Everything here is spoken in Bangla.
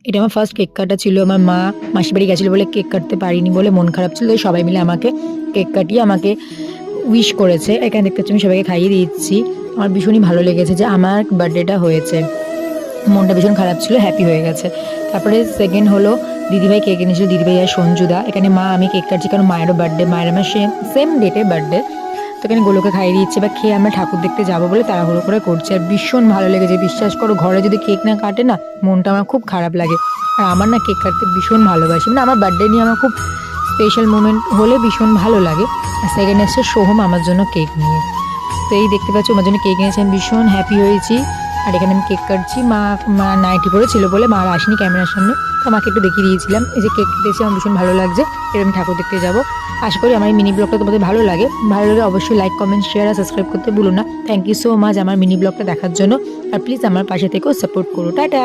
এটা আমার ফার্স্ট কেক কাটা ছিল। আমার মা মাসির বাড়ি গেছিল বলে কেক কাটতে পারিনি বলে মন খারাপ ছিল। তাই সবাই মিলে আমাকে কেক কাটিয়ে আমাকে উইশ করেছে। এখানে দেখতে পাচ্ছি আমি সবাইকে খাইয়ে দিচ্ছি। আমার ভীষণই ভালো লেগেছে যে আমার বার্থডেটা হয়েছে। মনটা ভীষণ খারাপ ছিল, হ্যাপি হয়ে গেছে। তারপরে সেকেন্ড হলো দিদিভাই কেক এনেছিল, দিদিভাই আর সঞ্জুদা। এখানে মা আমি কেক কাটছি কারণ মায়েরও বার্থডে, মায়ের আমার সেম ডেটে বার্থডে। তো এখানে গোলুকে খাইয়ে দিচ্ছে বা খেয়ে আমরা ঠাকুর দেখতে যাবো বলে তাড়াহুড়ো করে করছি। আর ভীষণ ভালো লেগেছে, বিশ্বাস করো ঘরে যদি কেক না কাটে না মনটা আমার খুব খারাপ লাগে। আর আমার না কেক কাটতে ভীষণ ভালোবাসি, মানে আমার বার্থডে নিয়ে আমার খুব স্পেশাল মোমেন্ট হলে ভীষণ ভালো লাগে। আর সেকেন্ড এসছে সোহম আমার জন্য কেক নিয়ে। তো এই দেখতে পাচ্ছি আমার জন্য কেক এনেছে, আমি ভীষণ হ্যাপি হয়েছি। আর এখানে আমি কেক কাটছি। মা নাইটি পরে ছিল বলে মা আর আসেনি ক্যামেরার সামনে, তো আমাকে একটু দেখিয়ে দিয়েছিলাম। এই যে কেক কেটেছি, আমার ভীষণ ভালো লাগছে। এবার আমি ঠাকুর দেখতে যাবো। আশা করি আমার এই মিনি ব্লগটা তোমাদের ভালো লাগে। ভালো লাগে অবশ্যই লাইক, কমেন্ট, শেয়ার আর সাবস্ক্রাইব করতে ভুলো না। থ্যাংক ইউ সো মাচ আমার মিনি ব্লগটা দেখার জন্য। আর প্লিজ আমার পাশে থেকেও সাপোর্ট করো। টাটা।